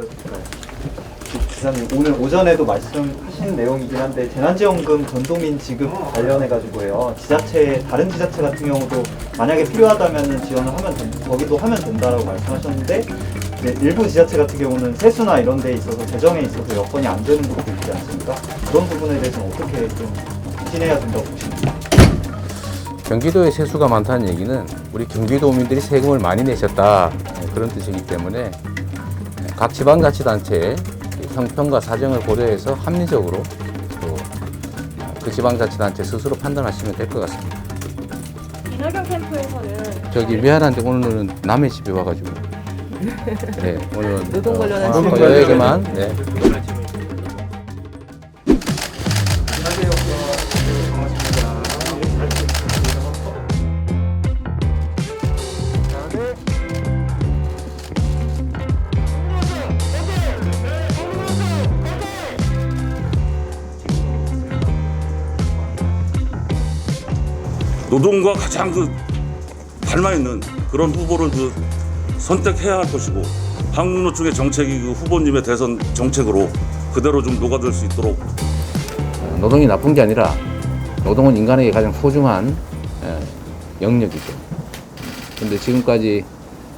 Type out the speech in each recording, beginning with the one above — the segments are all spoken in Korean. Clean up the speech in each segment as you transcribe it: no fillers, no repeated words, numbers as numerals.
드릴까요? 기사님 오늘 오전에도 말씀하신 내용이긴 한데 재난지원금 전도민 지급 관련해가지고요. 지자체 다른 지자체 같은 경우도 만약에 필요하다면 지원을 하면 거기도 하면 된다라고 말씀하셨는데 이제 일부 지자체 같은 경우는 세수나 이런 데 있어서 재정에 있어서 여건이 안 되는 곳도 있지 않습니까? 그런 부분에 대해서는 어떻게 좀 진행해야 된다고 보십니까? 경기도에 세수가 많다는 얘기는 우리 경기도민들이 세금을 많이 내셨다 그런 뜻이기 때문에 각 지방자치단체의 형편과 사정을 고려해서 합리적으로 또 그 지방자치단체 스스로 판단하시면 될 것 같습니다. 이낙연 캠프에서는 저기 미안한데 오늘은 남의 집에 와가지고 네, 오늘은 노동 관련한 질문. 여에게만 네. 노동과 가장 닮아 있는 그런 후보를 선택해야 할 것이고 한국노총의 정책이 후보님의 대선 정책으로 그대로 좀 녹아들 수 있도록. 노동이 나쁜 게 아니라 노동은 인간에게 가장 소중한 영역이죠. 근데 지금까지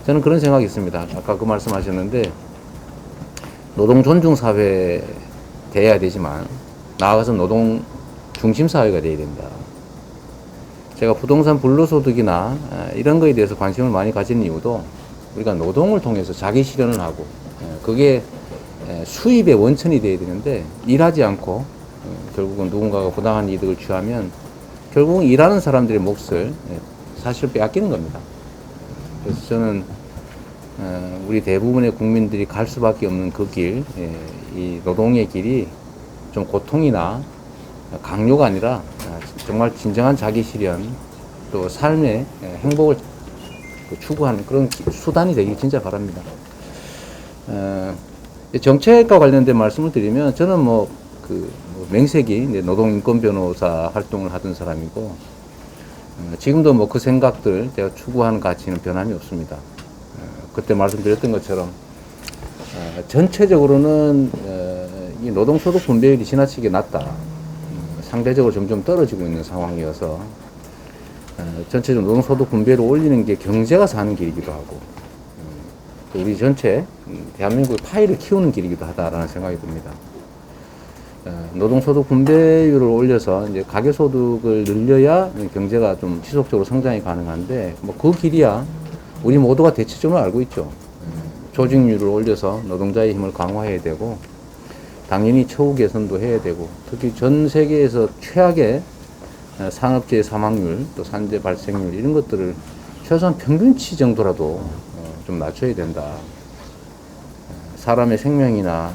저는 그런 생각이 있습니다. 아까 그 말씀하셨는데 노동 존중 사회 돼야 되지만 나아가서 노동 중심 사회가 돼야 된다. 제가 부동산 불로소득이나 이런 거에 대해서 관심을 많이 가지는 이유도 우리가 노동을 통해서 자기 실현을 하고 그게 수입의 원천이 돼야 되는데 일하지 않고 결국은 누군가가 부당한 이득을 취하면 결국은 일하는 사람들의 몫을 사실 빼앗기는 겁니다. 그래서 저는 우리 대부분의 국민들이 갈 수밖에 없는 그 길, 이 노동의 길이 좀 고통이나 강요가 아니라 정말 진정한 자기 실현 또 삶의 행복을 추구하는 그런 수단이 되길 진짜 바랍니다. 정책과 관련된 말씀을 드리면 저는 맹세기 노동인권 변호사 활동을 하던 사람이고 지금도 그 생각들 제가 추구하는 가치는 변함이 없습니다. 그때 말씀드렸던 것처럼 전체적으로는 이 노동소득 분배율이 지나치게 낮다. 상대적으로 점점 떨어지고 있는 상황이어서 전체적으로 노동소득 분배를 올리는 게 경제가 사는 길이기도 하고 또 우리 전체 대한민국의 파이를 키우는 길이기도 하다라는 생각이 듭니다. 노동소득 분배율을 올려서 이제 가계소득을 늘려야 경제가 좀 지속적으로 성장이 가능한데 그 길이야 우리 모두가 대체적으로 알고 있죠. 조직률을 올려서 노동자의 힘을 강화해야 되고 당연히 처우 개선도 해야 되고 특히 전 세계에서 최악의 산업재해 사망률 또 산재 발생률 이런 것들을 최소한 평균치 정도라도 좀 낮춰야 된다. 사람의 생명이나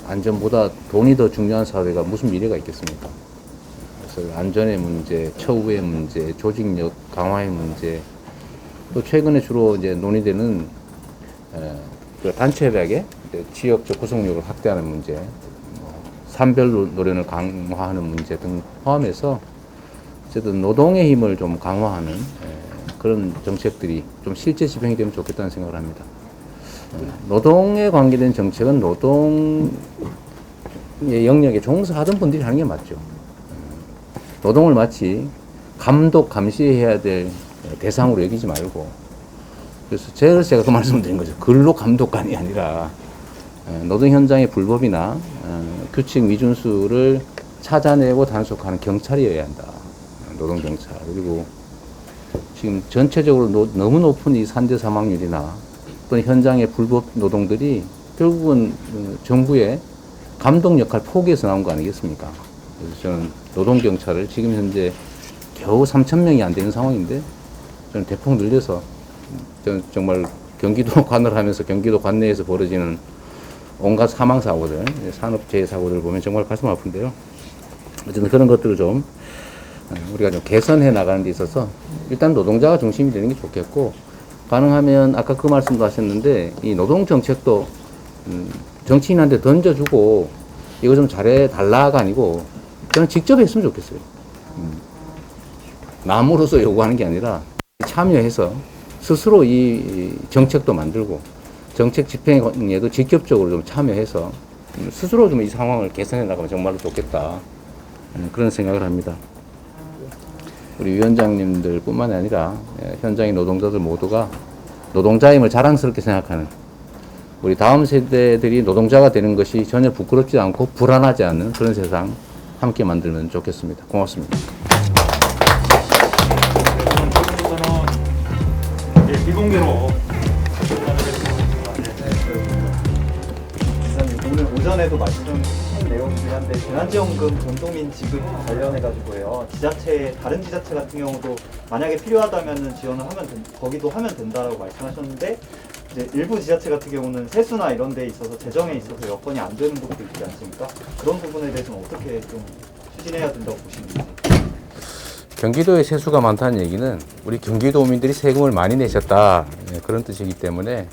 안전보다 돈이 더 중요한 사회가 무슨 미래가 있겠습니까? 그래서 안전의 문제, 처우의 문제, 조직력 강화의 문제 또 최근에 주로 이제 논의되는 단체별의 지역적 구속력을 확대하는 문제, 산별 노련을 강화하는 문제 등 포함해서 어쨌든 노동의 힘을 좀 강화하는 그런 정책들이 좀 실제 집행이 되면 좋겠다는 생각을 합니다. 노동에 관계된 정책은 노동의 영역에 종사하던 분들이 하는 게 맞죠. 노동을 마치 감독, 감시해야 될 대상으로 여기지 말고 그래서 제가 그 말씀을 드린 거죠. 근로 감독관이 아니라 노동 현장의 불법이나 규칙 미준수를 찾아내고 단속하는 경찰이어야 한다. 노동경찰. 그리고 지금 전체적으로 너무 높은 이 산재 사망률이나 또는 현장의 불법 노동들이 결국은 정부의 감독 역할 포기해서 나온 거 아니겠습니까? 그래서 저는 노동경찰을 지금 현재 겨우 3,000명이 안 되는 상황인데 저는 대폭 늘려서 저는 정말 경기도 관을 하면서 경기도 관내에서 벌어지는 온갖 사망사고들, 산업재해 사고들을 보면 정말 가슴 아픈데요. 어쨌든 그런 것들을 좀 우리가 좀 개선해 나가는 데 있어서 일단 노동자가 중심이 되는 게 좋겠고 가능하면 아까 그 말씀도 하셨는데 이 노동정책도 정치인한테 던져주고 이거 좀 잘해 달라가 아니고 저는 직접 했으면 좋겠어요. 남으로서 요구하는 게 아니라 참여해서 스스로 이 정책도 만들고 정책 집행에도 직접적으로 좀 참여해서 스스로 좀 이 상황을 개선해 나가면 정말로 좋겠다. 그런 생각을 합니다. 우리 위원장님들 뿐만 아니라 현장의 노동자들 모두가 노동자임을 자랑스럽게 생각하는 우리 다음 세대들이 노동자가 되는 것이 전혀 부끄럽지 않고 불안하지 않는 그런 세상 함께 만들면 좋겠습니다. 고맙습니다. 저는 비공개로 기사님 오늘 오전에도 말씀하신 내용이긴 한데 재난지원금 전도민 지급 관련해가지고요. 다른 지자체 같은 경우도 만약에 필요하다면은 지원을 거기도 하면 된다라고 말씀하셨는데 이제 일부 지자체 같은 경우는 세수나 이런 데 있어서 재정에 있어서 여건이 안 되는 곳도 있지 않습니까? 그런 부분에 대해서는 어떻게 좀 추진해야 된다고 보시는지. 경기도에 세수가 많다는 얘기는 우리 경기도민들이 세금을 많이 내셨다 그런 뜻이기 때문에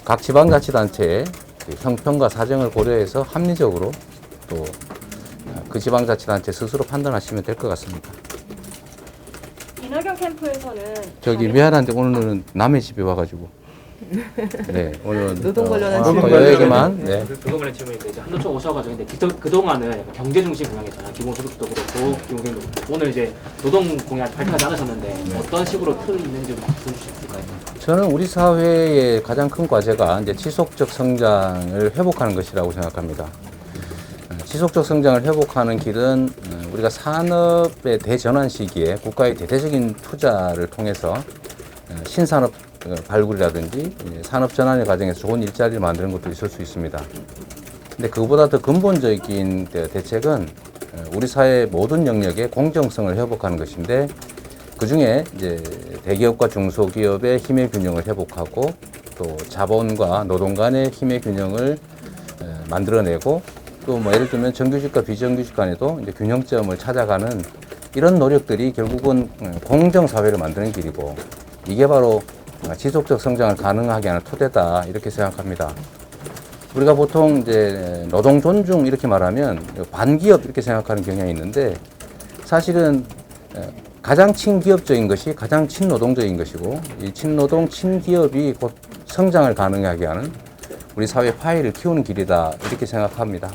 각 지방자치단체의 형편과 사정을 고려해서 합리적으로 또 그 지방자치단체 스스로 판단하시면 될 것 같습니다. 이낙연 캠프에서는 저기 미안한데 오늘은 남의 집에 와가지고 네 오늘 노동 관련한 질문 질문. 여기만 네. 그거 관련 질문인데 이제 한도총 오셔가지고 근데 그동안은 약간 경제 중심 공약이잖아요. 기본소득도 그렇고 기본소득도 오늘 이제 노동 공약 발표하지 않으셨는데 어떤 식으로 틀이 있는지 좀 보여주실 수 있을까요? 저는 우리 사회의 가장 큰 과제가 이제 지속적 성장을 회복하는 것이라고 생각합니다. 지속적 성장을 회복하는 길은 우리가 산업의 대전환 시기에 국가의 대대적인 투자를 통해서 신산업 발굴이라든지 산업 전환의 과정에서 좋은 일자리를 만드는 것도 있을 수 있습니다. 근데 그보다 더 근본적인 대책은 우리 사회의 모든 영역의 공정성을 회복하는 것인데 그 중에 이제 대기업과 중소기업의 힘의 균형을 회복하고 또 자본과 노동 간의 힘의 균형을 만들어내고 또 뭐 예를 들면 정규직과 비정규직 간에도 이제 균형점을 찾아가는 이런 노력들이 결국은 공정사회를 만드는 길이고 이게 바로 지속적 성장을 가능하게 하는 토대다 이렇게 생각합니다. 우리가 보통 이제 노동 존중 이렇게 말하면 반기업 이렇게 생각하는 경향이 있는데 사실은 가장 친기업적인 것이 가장 친노동적인 것이고 이 친노동 친기업이 곧 성장을 가능하게 하는 우리 사회 파이를 키우는 길이다 이렇게 생각합니다.